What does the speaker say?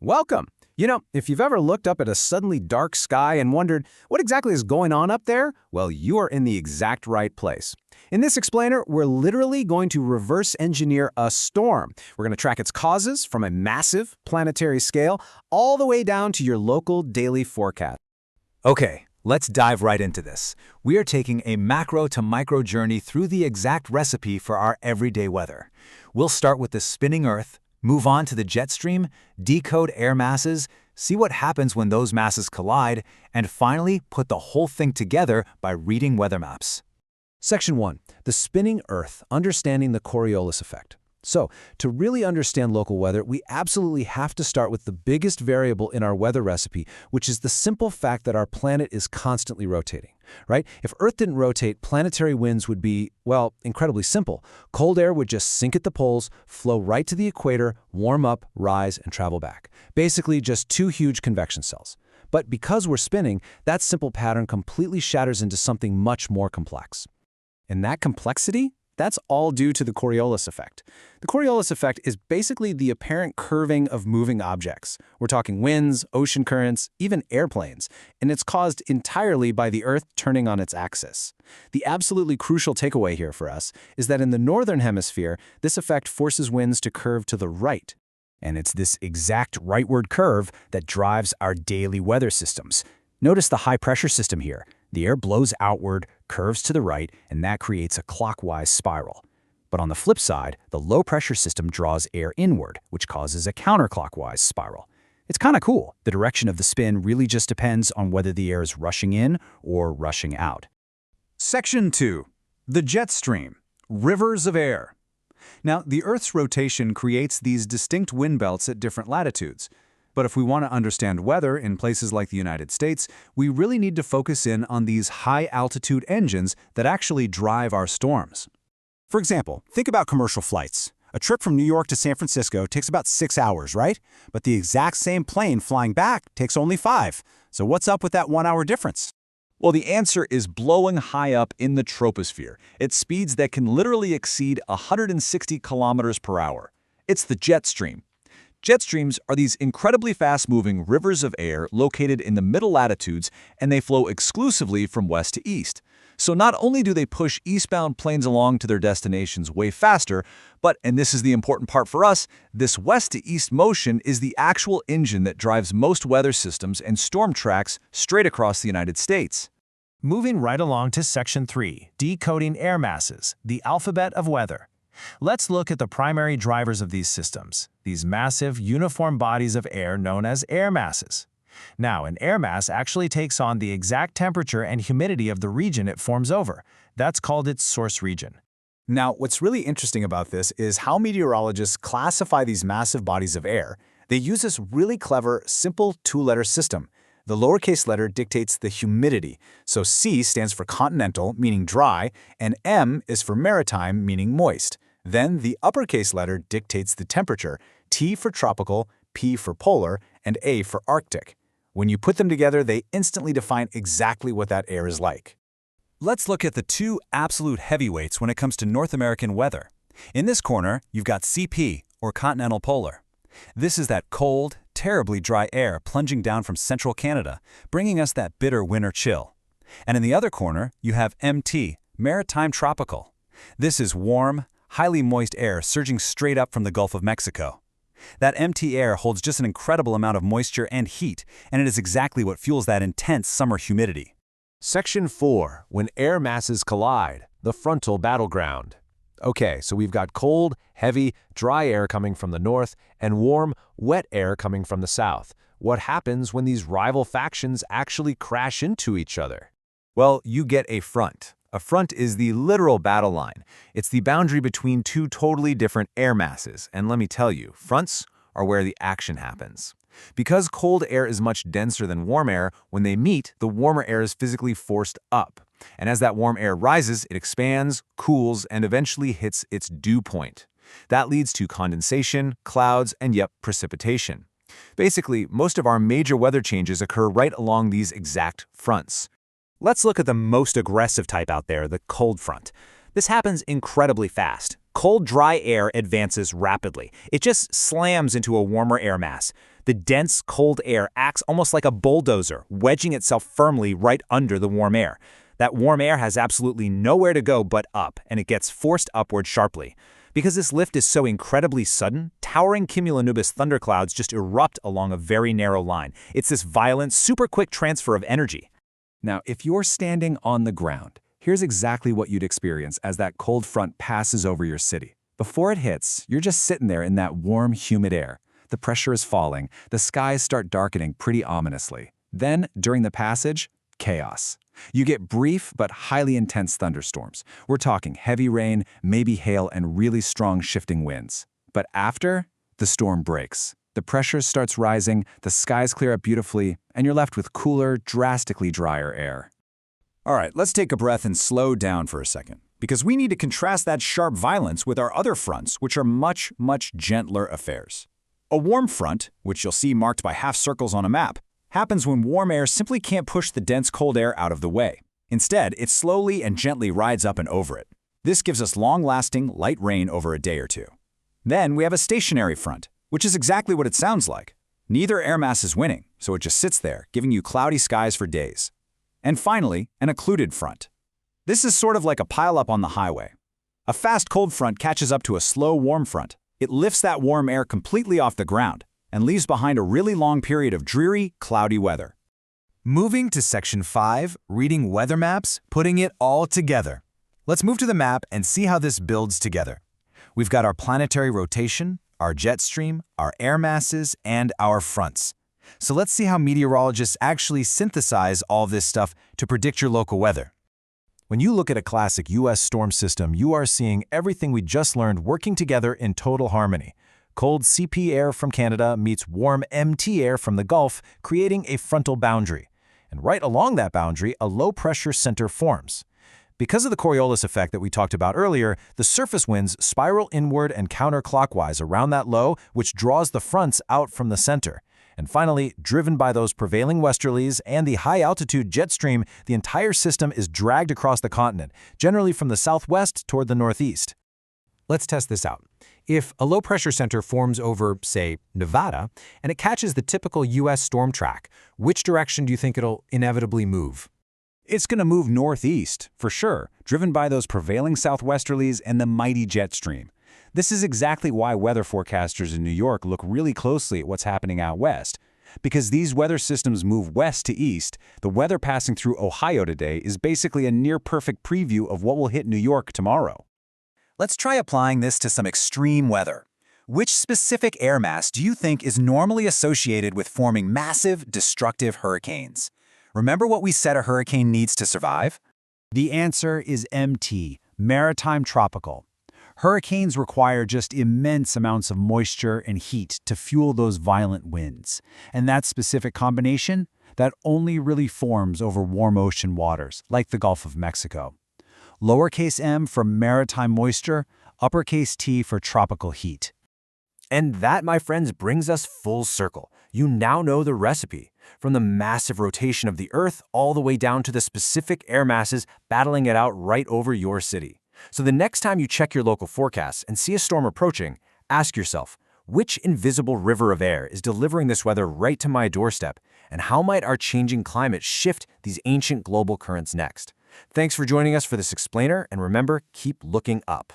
Welcome. If you've ever looked up at a suddenly dark sky and wondered what exactly is going on up there, well, you are in the exact right place. In this explainer, we're literally going to reverse engineer a storm. We're going to track its causes from a massive planetary scale all the way down to your local daily forecast. Okay, let's dive right into this. We are taking a macro to micro journey through the exact recipe for our everyday weather. We'll start with the spinning Earth, move on to the jet stream, decode air masses, see what happens when those masses collide, and finally put the whole thing together by reading weather maps. Section 1. The spinning Earth, understanding the Coriolis effect. So, to really understand local weather, we absolutely have to start with the biggest variable in our weather recipe, which is the simple fact that our planet is constantly rotating, right? If Earth didn't rotate, planetary winds would be, well, incredibly simple. Cold air would just sink at the poles, flow right to the equator, warm up, rise, and travel back. Basically, just two huge convection cells. But because we're spinning, that simple pattern completely shatters into something much more complex. And that complexity? That's all due to the Coriolis effect. The Coriolis effect is basically the apparent curving of moving objects. We're talking winds, ocean currents, even airplanes, and it's caused entirely by the Earth turning on its axis. The absolutely crucial takeaway here for us is that in the northern hemisphere, this effect forces winds to curve to the right. And it's this exact rightward curve that drives our daily weather systems. Notice the high-pressure system here. The air blows outward, curves to the right, and that creates a clockwise spiral. But on the flip side, the low-pressure system draws air inward, which causes a counterclockwise spiral. It's kind of cool. The direction of the spin really just depends on whether the air is rushing in or rushing out. Section 2. The jet stream. Rivers of air. Now, the Earth's rotation creates these distinct wind belts at different latitudes. But if we want to understand weather in places like the United States, we really need to focus in on these high-altitude engines that actually drive our storms. For example, think about commercial flights. A trip from New York to San Francisco takes about 6 hours, right? But the exact same plane flying back takes only 5. So what's up with that 1-hour difference? Well, the answer is blowing high up in the troposphere at speeds that can literally exceed 160 kilometers per hour. It's the jet stream. Jet streams are these incredibly fast-moving rivers of air located in the middle latitudes, and they flow exclusively from west to east. So not only do they push eastbound planes along to their destinations way faster, but, and this is the important part for us, this west-to-east motion is the actual engine that drives most weather systems and storm tracks straight across the United States. Moving right along to Section 3, Decoding Air Masses, the alphabet of weather. Let's look at the primary drivers of these systems, these massive, uniform bodies of air known as air masses. Now, an air mass actually takes on the exact temperature and humidity of the region it forms over. That's called its source region. Now, what's really interesting about this is how meteorologists classify these massive bodies of air. They use this really clever, simple two-letter system. The lowercase letter dictates the humidity, so C stands for continental, meaning dry, and M is for maritime, meaning moist. Then the uppercase letter dictates the temperature, T for tropical, P for polar, and A for Arctic. When you put them together, they instantly define exactly what that air is like. Let's look at the two absolute heavyweights when it comes to North American weather. In this corner, you've got CP, or continental polar. This is that cold, terribly dry air plunging down from central Canada, bringing us that bitter winter chill. And in the other corner, you have MT, maritime tropical. This is warm, highly moist air surging straight up from the Gulf of Mexico. That MT air holds just an incredible amount of moisture and heat, and it is exactly what fuels that intense summer humidity. Section 4. When air masses collide, the frontal battleground. Okay, so we've got cold, heavy, dry air coming from the north and warm, wet air coming from the south. What happens when these rival factions actually crash into each other? Well, you get a front. A front is the literal battle line. It's the boundary between two totally different air masses, and let me tell you, fronts are where the action happens. Because cold air is much denser than warm air, when they meet, the warmer air is physically forced up. And as that warm air rises, it expands, cools, and eventually hits its dew point. That leads to condensation, clouds, and precipitation. Basically, most of our major weather changes occur right along these exact fronts. Let's look at the most aggressive type out there, the cold front. This happens incredibly fast. Cold, dry air advances rapidly. It just slams into a warmer air mass. The dense, cold air acts almost like a bulldozer, wedging itself firmly right under the warm air. That warm air has absolutely nowhere to go but up, and it gets forced upward sharply. Because this lift is so incredibly sudden, towering cumulonimbus thunderclouds just erupt along a very narrow line. It's this violent, super quick transfer of energy. Now, if you're standing on the ground, here's exactly what you'd experience as that cold front passes over your city. Before it hits, you're just sitting there in that warm, humid air. The pressure is falling, the skies start darkening pretty ominously. Then, during the passage, chaos. You get brief but highly intense thunderstorms. We're talking heavy rain, maybe hail, and really strong shifting winds. But after, the storm breaks. The pressure starts rising, the skies clear up beautifully, and you're left with cooler, drastically drier air. All right, let's take a breath and slow down for a second, because we need to contrast that sharp violence with our other fronts, which are much, much gentler affairs. A warm front, which you'll see marked by half circles on a map, happens when warm air simply can't push the dense cold air out of the way. Instead, it slowly and gently rides up and over it. This gives us long-lasting, light rain over a day or two. Then we have a stationary front, which is exactly what it sounds like. Neither air mass is winning, so it just sits there, giving you cloudy skies for days. And finally, an occluded front. This is sort of like a pileup on the highway. A fast cold front catches up to a slow warm front. It lifts that warm air completely off the ground and leaves behind a really long period of dreary, cloudy weather. Moving to Section 5, reading weather maps, putting it all together. Let's move to the map and see how this builds together. We've got our planetary rotation, our jet stream, our air masses, and our fronts. So let's see how meteorologists actually synthesize all this stuff to predict your local weather. When you look at a classic U.S. storm system, you are seeing everything we just learned working together in total harmony. Cold CP air from Canada meets warm MT air from the Gulf, creating a frontal boundary. And right along that boundary, a low-pressure center forms. Because of the Coriolis effect that we talked about earlier, the surface winds spiral inward and counterclockwise around that low, which draws the fronts out from the center. And finally, driven by those prevailing westerlies and the high-altitude jet stream, the entire system is dragged across the continent, generally from the southwest toward the northeast. Let's test this out. If a low-pressure center forms over, say, Nevada, and it catches the typical U.S. storm track, which direction do you think it'll inevitably move? It's going to move northeast, for sure, driven by those prevailing southwesterlies and the mighty jet stream. This is exactly why weather forecasters in New York look really closely at what's happening out west. Because these weather systems move west to east, the weather passing through Ohio today is basically a near-perfect preview of what will hit New York tomorrow. Let's try applying this to some extreme weather. Which specific air mass do you think is normally associated with forming massive, destructive hurricanes? Remember what we said a hurricane needs to survive? The answer is MT, maritime tropical. Hurricanes require just immense amounts of moisture and heat to fuel those violent winds. And that specific combination, that only really forms over warm ocean waters, like the Gulf of Mexico. Lowercase m for maritime moisture, uppercase T for tropical heat. And that, my friends, brings us full circle. You now know the recipe, from the massive rotation of the Earth all the way down to the specific air masses battling it out right over your city. So the next time you check your local forecasts and see a storm approaching, ask yourself, which invisible river of air is delivering this weather right to my doorstep, and how might our changing climate shift these ancient global currents next? Thanks for joining us for this explainer, and remember, keep looking up.